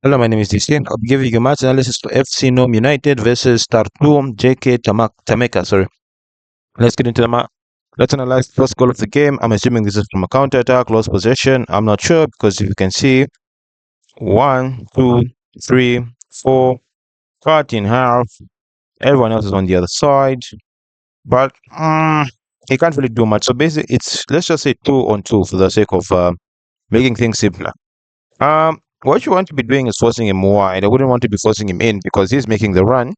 Hello, my name is DC. I'll be giving you a match analysis for FC Nome United versus Tartu JK Tammmaka. Sorry. Let's get into the match. Let's analyze the first goal of the game. I'm assuming this is from a counter attack, close possession. I'm not sure because if you can see, one, two, three, four, cut in half. Everyone else is on the other side, but he can't really do much. So basically, it's let's just say 2-on-2 for the sake of making things simpler. What you want to be doing is forcing him wide. I wouldn't want to be forcing him in because he's making the run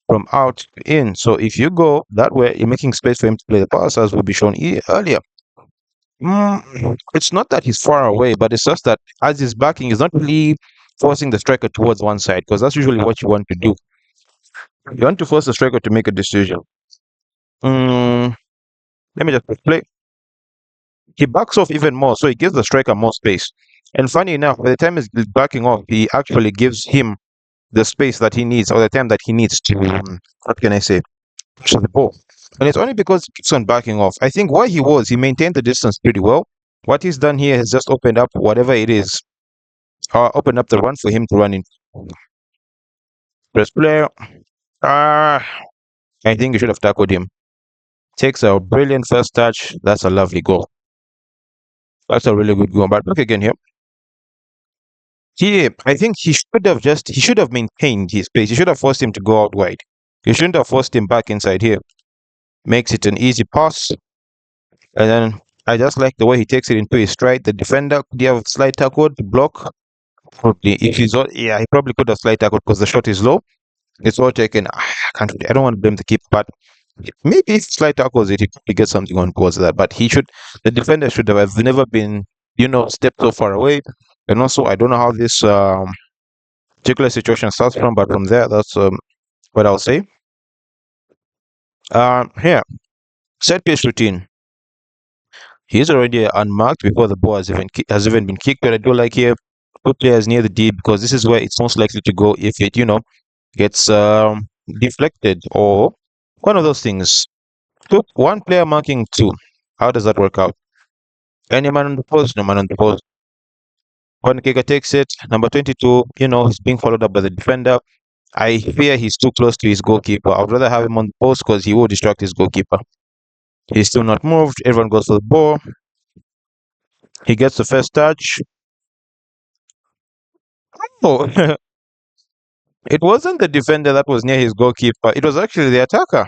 from out to in. So if you go that way, you're making space for him to play the pass, as will be shown earlier. It's not that he's far away, but it's just that as he's backing, he's not really forcing the striker towards one side because that's usually what you want to do. You want to force the striker to make a decision. Let me just play. He backs off even more, so he gives the striker more space. And funny enough, by the time he's backing off, he actually gives him the space that he needs or the time that he needs to, what can I say, push the ball. And it's only because he keeps on backing off. I think where he maintained the distance pretty well. What he's done here has just opened up whatever it is, opened up the run for him to run in. Press player. I think you should have tackled him. Takes a brilliant first touch. That's a lovely goal. That's a really good goal. But look again here. I think he should have maintained his pace. You should have forced him to go out wide. You shouldn't have forced him back inside here. Makes it an easy pass. And then I just like the way he takes it into his stride. The defender, could he have slide tackled to block? Probably. If he's yeah, he probably could have slide tackled because the shot is low. It's all taken. I don't want to blame the keeper, but maybe if slide tackles it, he could get something on towards that. But the defender should have never been, stepped so far away. And also, I don't know how this particular situation starts from, but from there, that's what I'll say. Here, set piece routine. He's already unmarked before the ball has even been kicked. But I do like here, put players near the D because this is where it's most likely to go if it, gets deflected or one of those things. One player marking two. How does that work out? Any man on the post, no man on the post. One kicker takes it. Number 22, he's being followed up by the defender. I fear he's too close to his goalkeeper. I would rather have him on the post because he will distract his goalkeeper. He's still not moved. Everyone goes for the ball. He gets the first touch. Oh, it wasn't the defender that was near his goalkeeper. It was actually the attacker.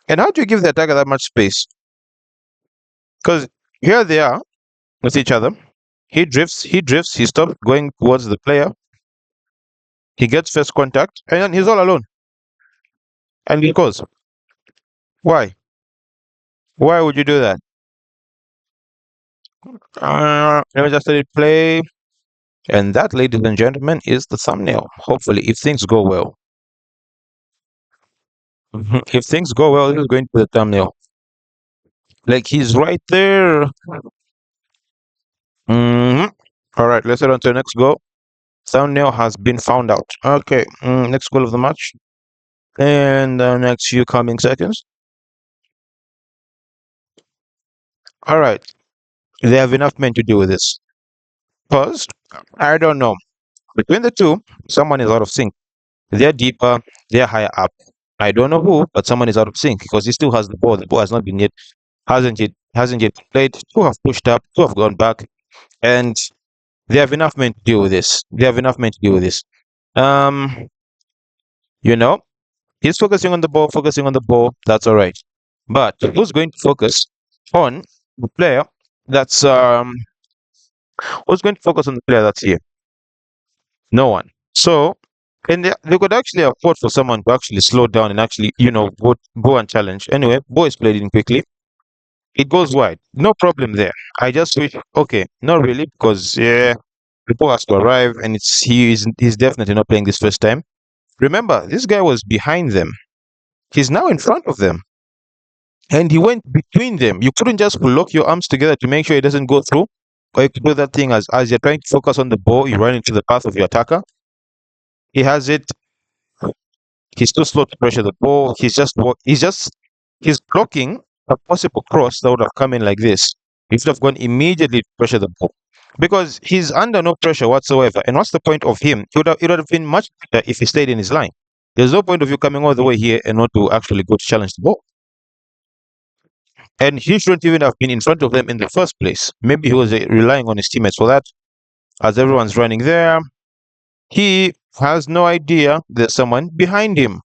And how do you give the attacker that much space? Because here they are with each other. He drifts, he stops going towards the player. He gets first contact, and then he's all alone. And he goes. Why? Why would you do that? Let me just let it play. And that, ladies and gentlemen, is the thumbnail. Hopefully, if things go well. If things go well, this is going to be the thumbnail. Like he's right there. All right, let's head on to the next goal. Thumbnail has been found out. Okay, next goal of the match. And the next few coming seconds. All right, they have enough men to deal with this. First, I don't know. Between the two, someone is out of sync. They're deeper, they're higher up. I don't know who, but someone is out of sync because he still has the ball. The ball has not been yet, hasn't yet played. Two have pushed up, two have gone back, and they have enough men to deal with this. You know, he's focusing on the ball. That's all right. But who's going to focus on the player that's who's going to focus on the player that's here? No one. So, and they could actually afford for someone to actually slow down and actually, go and challenge. Anyway, boys played in quickly. It goes wide. No problem there. I just wish, okay, not really, because yeah, the ball has to arrive, and he's definitely not playing this first time. Remember, this guy was behind them. He's now in front of them, and he went between them. You couldn't just lock your arms together to make sure it doesn't go through, or you could do that thing as you're trying to focus on the ball, you run into the path of your attacker. He has it. He's too slow to pressure the ball. He's blocking a possible cross that would have come in like this. He should have gone immediately to pressure the ball. because he's under no pressure whatsoever. And what's the point of him? It would have been much better if he stayed in his line. There's no point of you coming all the way here and not to actually go to challenge the ball. And he shouldn't even have been in front of them in the first place. Maybe he was relying on his teammates for that. As everyone's running there, he has no idea there's someone behind him.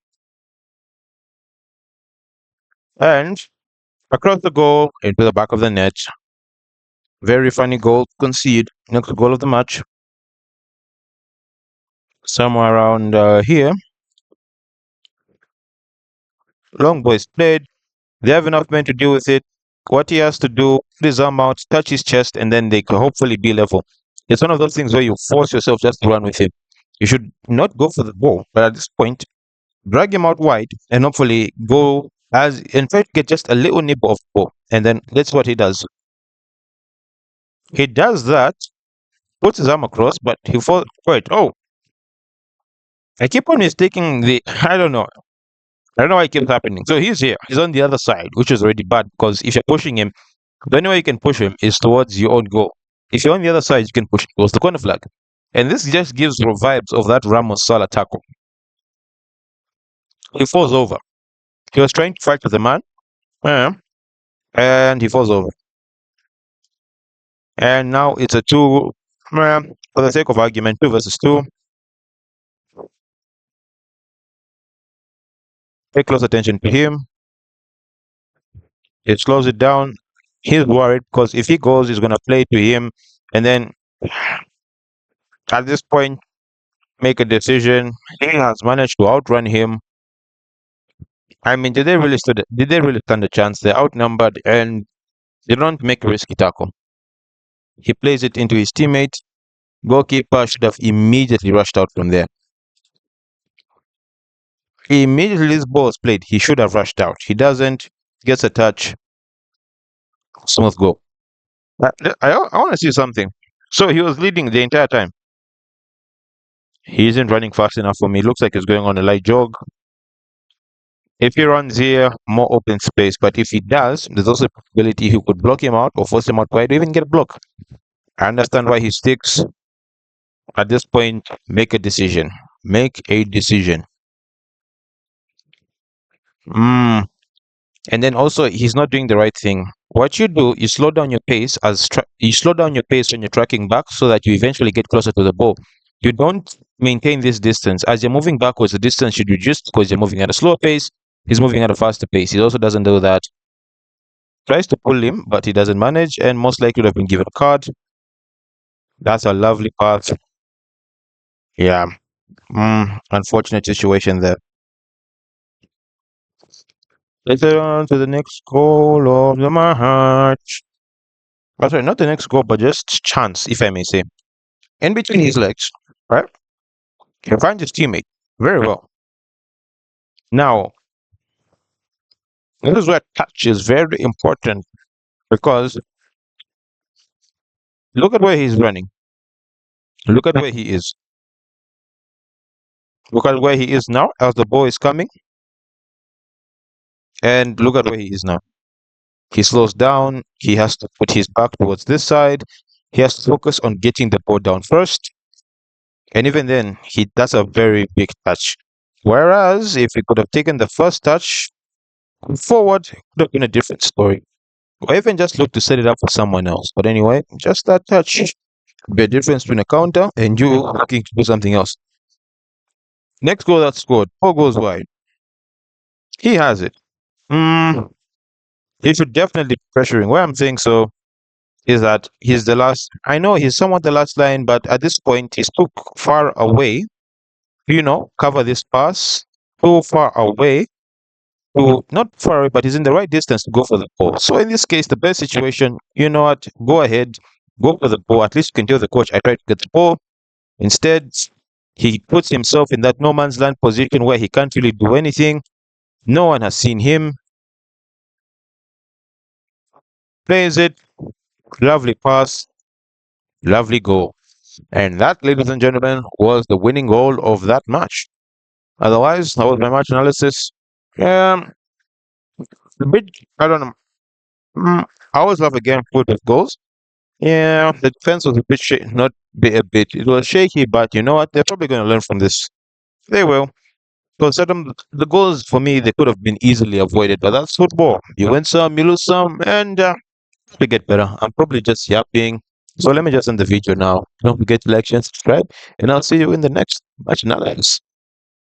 And across the goal into the back of the net. Very funny goal concede. Next goal of the match. Somewhere around here. Long boys played. They have enough men to deal with it. What he has to do, put his arm out, touch his chest, and then they can hopefully be level. It's one of those things where you force yourself just to run with him. You should not go for the ball, but at this point, drag him out wide and hopefully go as in fact get just a little nib of ball. And then that's what he does. He does that, puts his arm across, but he falls. Wait, oh, I keep on mistaking the. I don't know. I don't know why it keeps happening. So he's here. He's on the other side, which is already bad because if you're pushing him, the only way you can push him is towards your own goal. If you're on the other side, you can push him towards the corner flag. And this just gives vibes of that Ramos Salah tackle. He falls over. He was trying to fight with the man, and he falls over. And now it's a two, for the sake of argument, 2 versus 2. Pay close attention to him. It slows it down. He's worried because if he goes, he's going to play to him. And then at this point, make a decision. He has managed to outrun him. I mean, did they really stand a chance? They're outnumbered and they don't make a risky tackle. He plays it into his teammate. Goalkeeper should have immediately rushed out from there. Immediately this ball is played, he should have rushed out. He doesn't. Gets a touch. Smooth goal. I want to see something. So he was leading the entire time. He isn't running fast enough for me. Looks like he's going on a light jog. If he runs here, more open space. But if he does, there's also a possibility he could block him out or force him out wide or even get a block. I understand why he sticks. At this point, make a decision. Make a decision. And then also, he's not doing the right thing. What you do, you slow down your pace you slow down your pace when you're tracking back, so that you eventually get closer to the ball. You don't maintain this distance as you're moving backwards. The distance should reduce because you're moving at a slower pace. He's moving at a faster pace. He also doesn't do that. Tries to pull him, but he doesn't manage, and most likely would have been given a card. That's a lovely pass. Yeah. Unfortunate situation there. Let's get on to the next goal of the match. Oh, sorry, not the next goal, but just chance, if I may say. In between his legs, right? He finds his teammate very well. Now, this is where touch is very important because look at where he's running. Look at where he is. Look at where he is now as the ball is coming. And look at where he is now. He slows down. He has to put his back towards this side. He has to focus on getting the ball down first. And even then, that's a very big touch. Whereas if he could have taken the first touch forward, it would have been a different story. Or even just look to set it up for someone else. But anyway, just that touch. Be a difference between a counter and you looking to do something else. Next goal that's scored, 4 goals wide. He has it. He should definitely be pressuring. Why I'm saying so is that he's the last. I know he's somewhat the last line, but at this point, he's too far away. Cover this pass. Too far away to not far away, but he's in the right distance to go for the ball. So in this case, the best situation, you know what? Go ahead, go for the ball. At least you can tell the coach, I tried to get the ball. Instead, he puts himself in that no man's land position where he can't really do anything. No one has seen him. Plays it. Lovely pass. Lovely goal. And that, ladies and gentlemen, was the winning goal of that match. Otherwise, that was my match analysis. A bit, I don't know. I always love a game filled with goals. Yeah, the defense was a bit not a bit. It was shaky, but you know what? They're probably going to learn from this. They will. Because the goals for me they could have been easily avoided, but that's football. You win some, you lose some, and we get better. I'm probably just yapping. So let me just end the video now. Don't forget to like, share, and subscribe, and I'll see you in the next match analysis.